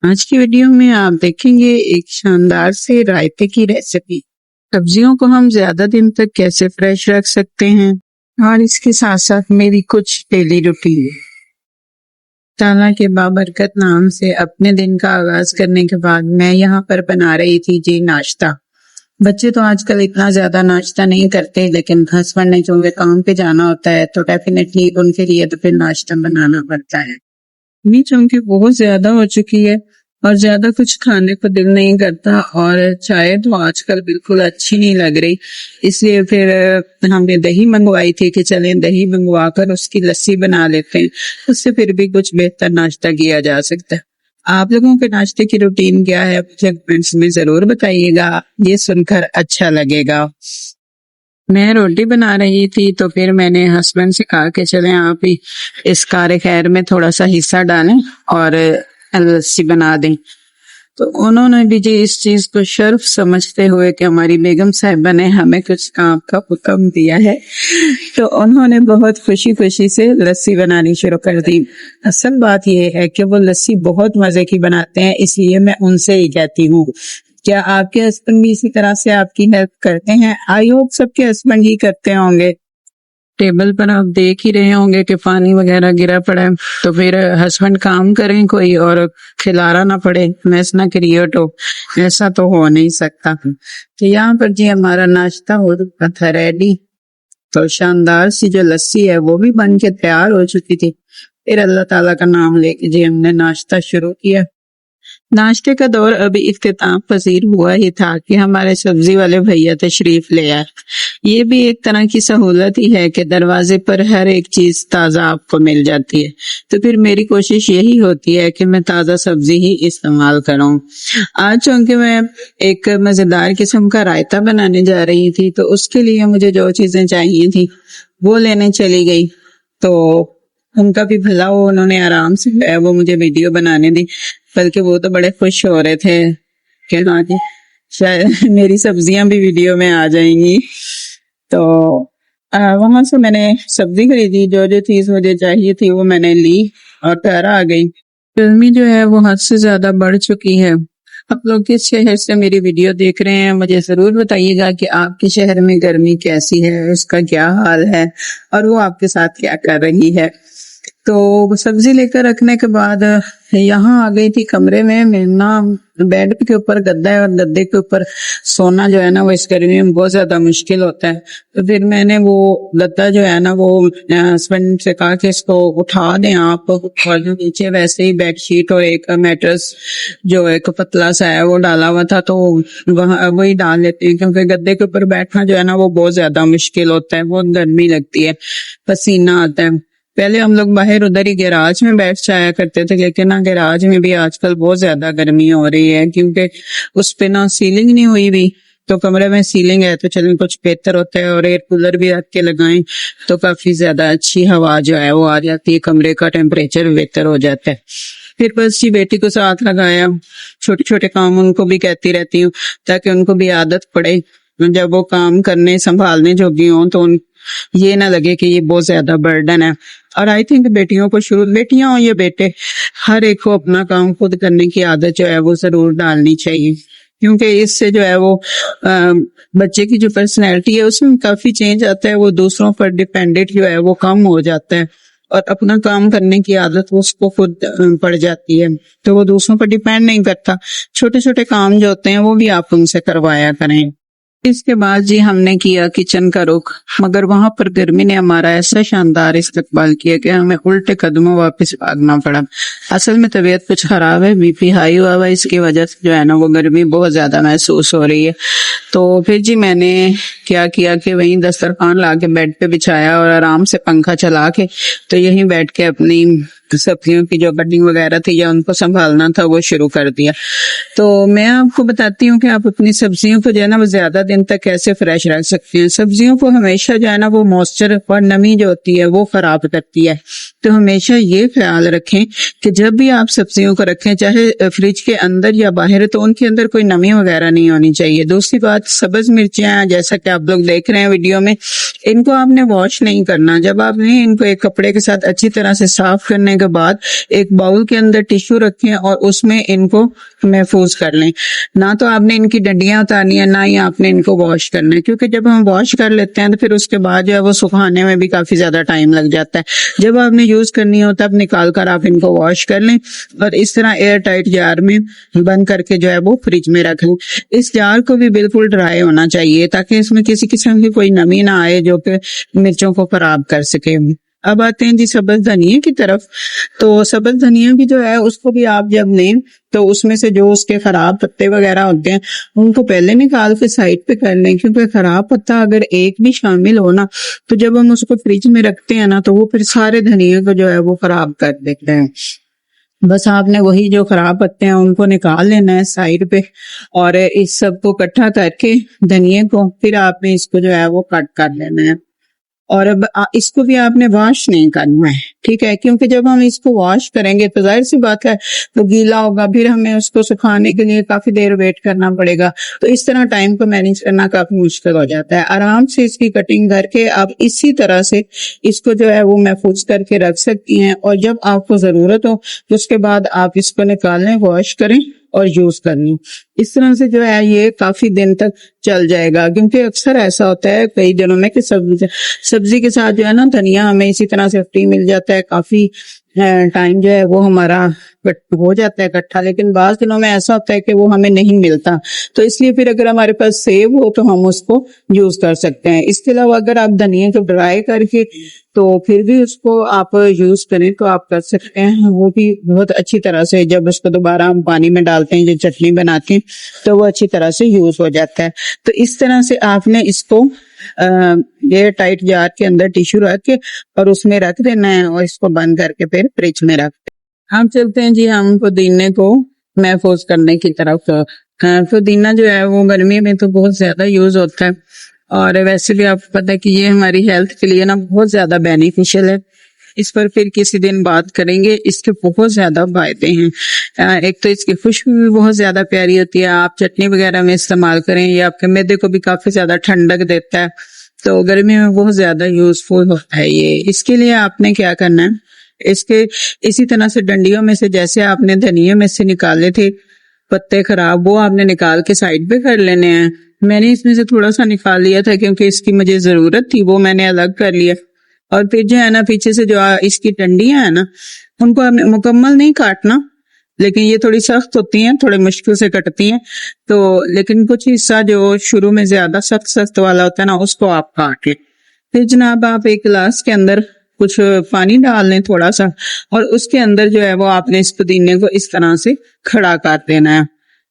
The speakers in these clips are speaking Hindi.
आज की वीडियो में आप देखेंगे एक शानदार से रायते की रेसिपी। सब्जियों को हम ज्यादा दिन तक कैसे फ्रेश रख सकते हैं और इसके साथ साथ मेरी कुछ डेली रूटीन। ताला के बाबरकत नाम से अपने दिन का आगाज करने के बाद मैं यहाँ पर बना रही थी जी नाश्ता। बच्चे तो आजकल इतना ज्यादा नाश्ता नहीं करते, लेकिन हस्बैंड ने क्योंकि काम पे जाना होता है तो डेफिनेटली उनके लिए तो फिर नाश्ता बनाना पड़ता है। मीठ चूंकि बहुत ज्यादा हो चुकी है और ज्यादा कुछ खाने को दिल नहीं करता और चाय तो आजकल बिल्कुल अच्छी नहीं लग रही, इसलिए फिर हमने दही मंगवाई थी कि चलें दही मंगवा कर उसकी लस्सी बना लेते हैं, उससे फिर भी कुछ बेहतर नाश्ता किया जा सकता है। आप लोगों के नाश्ते की रूटीन क्या है मुझे कमेंट्स में जरूर बताइएगा, ये सुनकर अच्छा लगेगा। मैं रोटी बना रही थी तो फिर मैंने हस्बैंड से कहा कि चलें आप ही इस कार खैर में थोड़ा सा हिस्सा डालें और लस्सी बना दें। तो उन्होंने भी जी इस चीज को शर्फ समझते हुए कि हमारी बेगम साहिबा ने हमें कुछ काम का हुक्म दिया है, तो उन्होंने बहुत खुशी खुशी से लस्सी बनानी शुरू कर दी। असल बात यह है कि वो लस्सी बहुत मजे की बनाते हैं, इसलिए मैं उनसे ही कहती हूँ, क्या आपके हस्बैंड भी इसी तरह से आपकी हेल्प करते हैं? आई होप सबके हस्बैंड ही करते होंगे। टेबल पर आप देख ही रहे होंगे कि पानी वगैरह गिरा पड़ा है, तो फिर हस्बैंड काम करें कोई और खिलाना ना पड़े, मैस ना क्रिएट हो, ऐसा तो हो नहीं सकता। तो यहाँ पर जी हमारा नाश्ता हो चुका था रेडी, तो शानदार सी जो लस्सी है वो भी बन के तैयार हो चुकी थी। फिर अल्लाह ताला का नाम लेके जी हमने नाश्ता शुरू किया। नाश्ते का दौर अभी इख्तिताम पसीर हुआ ही था कि हमारे सब्जी वाले भैया तशरीफ ले आए। ये भी एक तरह की सहूलत ही है कि दरवाजे पर हर एक चीज ताजा आपको मिल जाती है, तो फिर मेरी कोशिश यही होती है कि मैं ताजा सब्जी ही इस्तेमाल करूं। आज चूंकि मैं एक मजेदार किस्म का रायता बनाने जा रही थी, तो उसके लिए मुझे जो चीजें चाहिए थी वो लेने चली गई। तो उनका भी भला हो, उन्होंने आराम से वो मुझे वीडियो बनाने दी, बल्कि वो तो बड़े खुश हो रहे थे कि हाँ जी शायद मेरी सब्जियां भी वीडियो में आ जाएंगी। तो वहां से मैंने सब्जी खरीदी, जो जो चीज मुझे चाहिए थी वो मैंने ली और घर आ गई। गर्मी जो है वो हद से ज्यादा बढ़ चुकी है। आप लोग किस शहर से मेरी वीडियो देख रहे हैं मुझे जरूर बताइएगा कि आपके शहर में गर्मी कैसी है, उसका क्या हाल है और वो आपके साथ क्या कर रही है। तो सब्जी लेकर रखने के बाद यहाँ आ गई थी कमरे में। ना बेड के ऊपर गद्दा है और गद्दे के ऊपर सोना जो है ना वो इस गर्मी में बहुत ज्यादा मुश्किल होता है, तो फिर मैंने वो गद्दा जो है ना वो हस्बैंड से कहा कि इसको उठा दें आप, और जो नीचे वैसे ही बेडशीट और एक मैट्रेस जो एक पतला सा है वो डाला हुआ था, तो वहाँ वही डाल लेते हैं, क्योंकि गद्दे के ऊपर बैठना जो है ना वो बहुत ज्यादा मुश्किल होता है, बहुत गर्मी लगती है, पसीना आता है। पहले हम लोग बाहर उधर ही गैराज में बैठ जाया करते थे, लेकिन ना गैराज में भी आजकल बहुत ज्यादा गर्मी हो रही है, क्योंकि उस पे ना सीलिंग नहीं हुई हुई, तो कमरे में सीलिंग है तो चलें कुछ बेहतर होता है, और एयर कूलर भी रख के लगाएं तो काफी ज्यादा अच्छी हवा जो है वो आ जाती है, कमरे का टेम्परेचर बेहतर हो जाता है। फिर बस जी बेटी को साथ लगाया, छोटे छोटे काम उनको भी कहती रहती हूँ ताकि उनको भी आदत पड़े, जब वो काम करने संभालने जोगी हों तो उन ये ना लगे कि ये बहुत ज्यादा बर्डन है। और आई थिंक बेटियों को बेटियां हो या बेटे, हर एक को अपना काम खुद करने की आदत जो है वो जरूर डालनी चाहिए, क्योंकि इससे जो है वो बच्चे की जो पर्सनैलिटी है उसमें काफी चेंज आता है, वो दूसरों पर डिपेंडेंट जो है वो कम हो जाता है और अपना काम करने की आदत उसको खुद पड़ जाती है, तो वो दूसरों पर डिपेंड नहीं करता। छोटे छोटे काम जो होते हैं वो भी आप उनसे करवाया करें। इसके बाद जी हमने किया किचन का रुख, मगर वहां पर गर्मी ने हमारा ऐसा शानदार इस्तकबाल किया कि हमें उल्टे कदमों वापस भागना पड़ा। असल में तबीयत कुछ खराब है, बीपी हाई हुआ हुआ, इसकी वजह से जो है ना वो गर्मी बहुत ज्यादा महसूस हो रही है। तो फिर जी मैंने क्या किया कि वहीं दस्तरखान ला के बेड पे बिछाया और आराम से पंखा चला के तो यहीं बैठ के अपनी सब्जियों की जो कटिंग वगैरह थी या उनको संभालना था वो शुरू कर दिया। तो मैं आपको बताती हूँ कि आप अपनी सब्जियों को जो है ना वो ज्यादा दिन तक कैसे फ्रेश रख सकते हैं। सब्जियों को हमेशा जो है ना वो मॉइस्चर और नमी जो होती है वो खराब करती है, तो हमेशा ये ख्याल रखें कि जब भी आप सब्जियों को रखें, चाहे फ्रिज के अंदर या बाहर, तो उनके अंदर कोई नमी वगैरह नहीं होनी चाहिए। दूसरी बात, सब्ज मिर्चियां जैसा कि आप लोग देख रहे हैं वीडियो में, इनको आपने वॉश नहीं करना। जब आपने इनको एक कपड़े के साथ अच्छी तरह से साफ करने के बाद एक बाउल के अंदर टिश्यू रखें और उसमें इनको महफूज कर लें। ना तो आपने इनकी डंडियां उतारनी है, ना ही आपने इनको वॉश करना है, क्योंकि जब हम वॉश कर लेते हैं तो फिर उसके बाद जो है वो सुखाने में भी काफी ज्यादा टाइम लग जाता है। जब आपने यूज करनी हो तब निकाल कर आप इनको वॉश कर लें और इस तरह एयर टाइट जार में बंद करके जो है वो फ्रिज में रख लें। इस जार को भी बिल्कुल ड्राई होना चाहिए ताकि इसमें किसी किस्म की कोई नमी ना आए जो कि मिर्चों को खराब कर सके। अब आते हैं जी सब्ज धनिया की तरफ। तो सब्ज धनिया भी जो है उसको भी आप जब लें तो उसमें से जो उसके खराब पत्ते वगैरह होते हैं उनको पहले निकाल के साइड पे कर लें, क्योंकि खराब पत्ता अगर एक भी शामिल हो ना तो जब हम उसको फ्रिज में रखते हैं ना तो वो फिर सारे धनिया को जो है वो खराब कर देते हैं। बस आपने वही जो खराब पत्ते हैं उनको निकाल लेना है साइड पे और इस सब को इकट्ठा करके धनिया को फिर आपने इसको जो है वो कट कर लेना है। और अब इसको भी आपने वॉश नहीं करना है, ठीक है, क्योंकि जब हम इसको वॉश करेंगे तो जाहिर सी बात है तो गीला होगा, फिर हमें उसको सुखाने के लिए काफी देर वेट करना पड़ेगा। तो इस तरह टाइम को मैनेज करना काफी मुश्किल हो जाता है। आराम से इसकी कटिंग करके आप इसी तरह से इसको जो है वो महफूज करके रख सकती हैं और जब आपको जरूरत हो तो उसके बाद आप इसको निकालें, वॉश करें और यूज कर लें। इस तरह से जो है ये काफी दिन तक चल जाएगा, क्योंकि अक्सर ऐसा होता है कई दिनों में कि सब्जी के साथ जो है ना धनिया हमें इसी तरह से फ्री मिल जाता है, काफी टाइम जो है वो हमारा हो जाता है इकट्ठा, लेकिन बाज़ दिनों में ऐसा होता है कि वो हमें नहीं मिलता। तो इसलिए फिर अगर हमारे पास सेव हो तो हम उसको यूज कर सकते हैं। इसके अलावा अगर आप धनिया को ड्राई करके तो फिर भी उसको आप यूज करें तो आप कर सकते हैं, वो भी बहुत अच्छी तरह से। जब उसको दोबारा हम पानी में डालते हैं, जो चटनी बनाते हैं, तो वो अच्छी तरह से यूज हो जाता है। तो इस तरह से आपने इसको ये टाइट जार के अंदर टिश्यू रख के और उसमें रख देना है और इसको बंद करके फिर फ्रिज में रख दें। हम चलते हैं जी हम पुदीने को महफूज करने की तरफ। पुदीना जो है वो गर्मी में तो बहुत ज्यादा यूज होता है और वैसे भी आपको पता है कि ये हमारी हेल्थ के लिए ना बहुत ज्यादा बेनिफिशियल है। इस पर फिर किसी दिन बात करेंगे। इसके बहुत ज्यादा फायदे हैं। एक तो इसकी खुशबू भी बहुत ज्यादा प्यारी होती है, आप चटनी वगैरह में इस्तेमाल करें। ये आपके मैदे को भी काफी ज्यादा ठंडक देता है, तो गर्मी में बहुत ज्यादा यूजफुल होता है ये। इसके लिए आपने क्या करना है, इसके इसी तरह से डंडियों में से जैसे आपने धनिया में से निकाले थे पत्ते खराब, वो आपने निकाल के साइड पे कर लेने हैं। मैंने इसमें से थोड़ा सा निकाल लिया था क्योंकि इसकी मुझे जरूरत थी, वो मैंने अलग कर लिया। और फिर जो है ना पीछे से जो इसकी डंडियां है ना उनको आपने मुकम्मल नहीं काटना, लेकिन ये थोड़ी सख्त होती हैं, थोड़े मुश्किल से कटती हैं, तो लेकिन कुछ हिस्सा जो शुरू में ज्यादा सख्त सख्त वाला होता है ना उसको आप काट लें। फिर जनाब आप एक गिलास के अंदर कुछ पानी डाल लें थोड़ा सा, और उसके अंदर जो है वो आपने इस पुदीने को इस तरह से खड़ा कर देना है,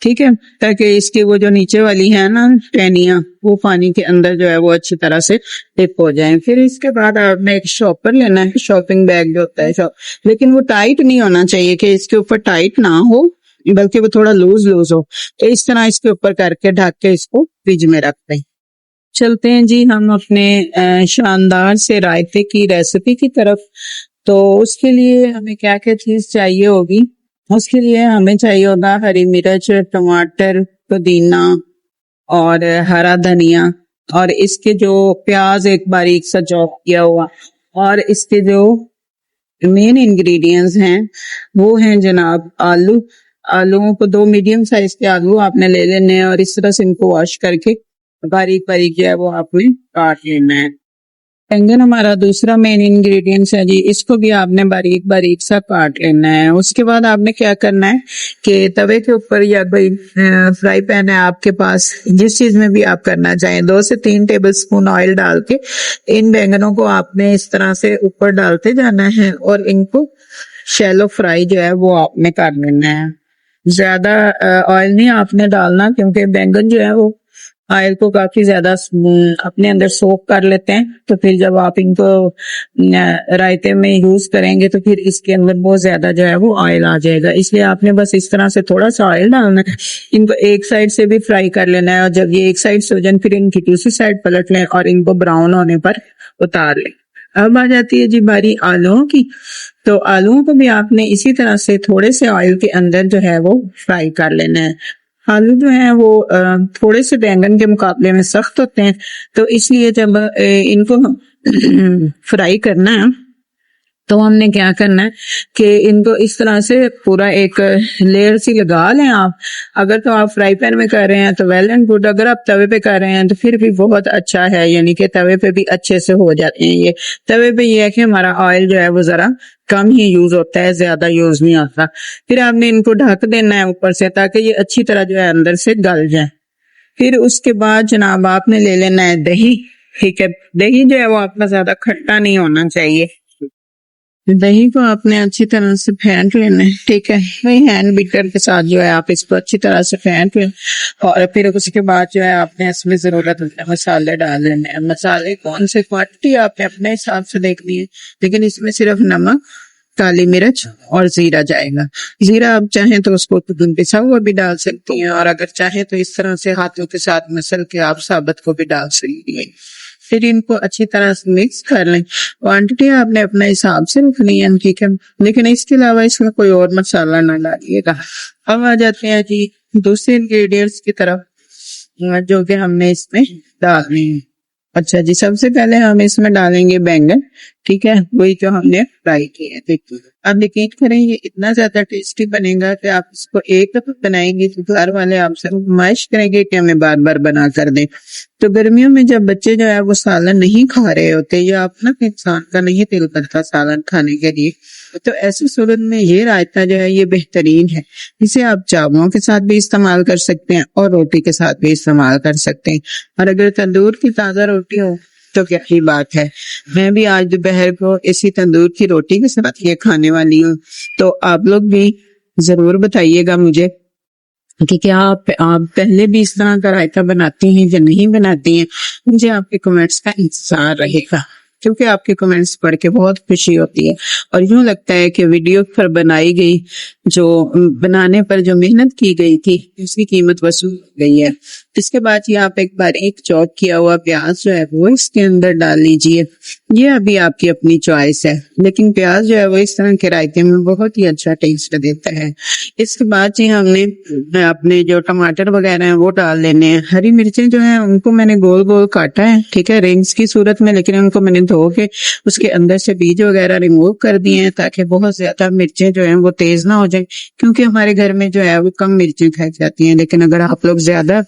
ठीक है, ताकि इसके वो जो नीचे वाली है ना टहनियां वो पानी के अंदर जो है वो अच्छी तरह से डिप हो जाए। फिर इसके बाद आपने एक शॉपर लेना है, शॉपिंग बैग जो होता है लेकिन वो टाइट नहीं होना चाहिए कि इसके ऊपर टाइट ना हो, बल्कि वो थोड़ा लूज लूज हो। तो इस तरह इसके ऊपर करके ढक के इसको फ्रिज में रख दें। चलते हैं जी हम अपने शानदार से रायते की रेसिपी की तरफ। तो उसके लिए हमें क्या क्या चीज चाहिए होगी, उसके लिए हमें चाहिए होगा हरी मिर्च, टमाटर, पुदीना और हरा धनिया, और इसके जो प्याज एक बारीक सा चॉप किया हुआ, और इसके जो मेन इंग्रेडिएंट्स हैं वो हैं जनाब आलू। आलूओं को 2 मीडियम साइज के आलू आपने ले लेने हैं और इस तरह से इनको वॉश करके बारीक बारीक जो है वो आपने काट लेना है। बैंगन हमारा दूसरा मेन इंग्रेडिएंट्स है जी, इसको भी आपने बारीक बारीक सा काट लेना है। उसके बाद आपने क्या करना है कि तवे के ऊपर या कोई फ्राई पैन है आपके पास, जिस चीज में भी आप करना चाहें, 2 से 3 टेबलस्पून ऑयल डाल के इन बैंगनों को आपने इस तरह से ऊपर डालते जाना है और इनको शैलो फ्राई जो है वो आपने कर लेना है। ज्यादा ऑयल नहीं आपने डालना, क्योंकि बैंगन जो है वो ऑयल को काफी ज्यादा अपने अंदर सोक कर लेते हैं, तो फिर जब आप इनको रायते में यूज करेंगे तो फिर इसके अंदर बहुत ज्यादा जो है वो ऑयल आ जाएगा। इसलिए आपने बस इस तरह से थोड़ा सा ऑयल डालना है, इनको एक साइड से भी फ्राई कर लेना है, और जब ये एक साइड से हो जाए फिर इनकी दूसरी साइड पलट लें और इनको ब्राउन होने पर उतार लें। अब आ जाती है जी बारी आलूओं की। तो आलूओं को भी आपने इसी तरह से थोड़े से ऑयल के अंदर जो है वो फ्राई कर लेना है। आलू जो है वो थोड़े से बैंगन के मुकाबले में सख्त होते हैं, तो इसलिए जब इनको फ्राई करना है तो हमने क्या करना है कि इनको इस तरह से पूरा एक लेयर सी लगा लें आप। अगर तो आप फ्राई पैन में कर रहे हैं तो वेल एंड गुड, अगर आप तवे पे कर रहे हैं तो फिर भी बहुत अच्छा है, यानी कि तवे पे भी अच्छे से हो जाते हैं ये। तवे पे ये है कि हमारा ऑयल जो है वो जरा कम ही यूज होता है, ज्यादा यूज नहीं होता। फिर आपने इनको ढक देना है ऊपर से, ताकि ये अच्छी तरह जो है अंदर से गल जाए। फिर उसके बाद जनाब आपने ले लेना है दही। ठीक है, दही जो है वो आपका ज्यादा खट्टा नहीं होना चाहिए। दही को आपने अच्छी तरह से फेंट लेना है। ठीक है, वही हैंड बीटर के साथ जो है आप इसको अच्छी तरह से फेंट लें, और फिर उसके बाद जो है आपने इसमें जरूरत मसाले डाल लेने हैं। मसाले कौन से क्वांटिटी आपने अपने हिसाब से देखनी है, लेकिन इसमें सिर्फ नमक, काली मिर्च और जीरा जाएगा। जीरा आप चाहें तो उसको पिसा हुआ भी डाल सकती हैं, और अगर चाहें तो इस तरह से हाथों के साथ मसल के आप साबुत को भी डाल सकती हैं। फिर इनको अच्छी तरह से मिक्स कर लें। क्वांटिटी आपने अपने हिसाब से रखनी है, ठीक है, लेकिन इसके अलावा इसमें कोई और मसाला ना डालिएगा। अब आ जाते हैं जी दूसरे इंग्रेडिएंट्स की तरफ, जो कि हमने इसमें डालने हैं। अच्छा जी, सबसे पहले हम इसमें डालेंगे बैंगन। ठीक है, वही जो हमने फ्राई किए हैं। देखिए, अब यकीन करें ये इतना ज्यादा टेस्टी बनेगा कि आप इसको एक दफा बनाएंगे तो घर वाले आपसे फरमाइश करेंगे कि हमें बार बार बना कर दें। तो गर्मियों में जब बच्चे जो है वो सालन नहीं खा रहे होते, या अपना इंसान का नहीं दिल करता सालन खाने के लिए, तो ऐसी सूरत में ये रायता जो है ये बेहतरीन है। इसे आप चावलों के साथ भी इस्तेमाल कर सकते हैं और रोटी के साथ भी इस्तेमाल कर सकते हैं। और अगर तंदूर की ताजा रोटी हो तो क्या ही बात है। मैं भी आज दोपहर को इसी तंदूर की रोटी के साथ ये खाने वाली हूँ। तो आप लोग भी जरूर बताइएगा मुझे कि क्या आप पहले भी इस तरह का रायता बनाती हैं या नहीं बनाती हैं। मुझे आपके कमेंट्स का इंतजार रहेगा, क्योंकि आपके कमेंट्स पढ़ के बहुत खुशी होती है, और यूं लगता है कि वीडियो पर बनाई गई, जो बनाने पर जो मेहनत की गई थी, उसकी कीमत वसूल हो गई है। इसके बाद ये आप एक बार एक चॉप किया हुआ प्याज जो है वो इसके अंदर डाल लीजिए। ये अभी आपकी अपनी चॉइस है, लेकिन प्याज जो है वो इस तरह के रायते में बहुत ही अच्छा टेस्ट देता है। इसके बाद जी हमने अपने जो टमाटर वगैरह हैं वो डाल लेने हैं। हरी मिर्चें जो हैं उनको मैंने गोल गोल काटा है, ठीक है, रिंग्स की सूरत में, लेकिन उनको मैंने धो के उसके अंदर से बीज वगैरह रिमूव कर दिए हैं, ताकि बहुत ज्यादा मिर्चें जो हैं वो तेज ना हो जाए, क्योंकि हमारे घर में जो है वो कम मिर्चें खाई जाती हैं। लेकिन अगर आप लोग ज्यादा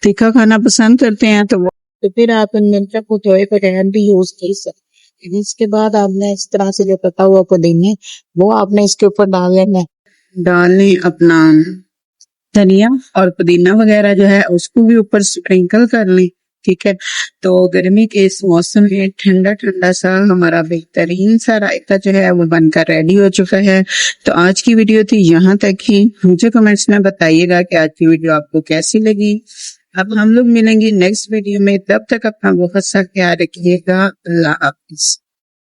तीखा खाना पसंद करते हैं तो फिर आप इन मिर्चों को धोए बगैर भी यूज कर सकते हैं। इसके बाद आपने इस तरह से जो कटा हुआ पुदीना वो आपने इसके ऊपर डाल लेना है। डालने अपना धनिया और पुदीना वगैरह जो है उसको भी ऊपर स्प्रिंकल कर लें। ठीक है, तो गर्मी के इस मौसम में ठंडा ठंडा सा हमारा बेहतरीन सा रायता जो है वो बनकर रेडी हो चुका है। तो आज की वीडियो थी यहाँ तक ही। मुझे कमेंट्स में बताइएगा कि आज की वीडियो आपको कैसी लगी। अब हम लोग मिलेंगे नेक्स्ट वीडियो में, तब तक अपना बहुत सा ख्याल रखिएगा। अल्लाह हाफिज।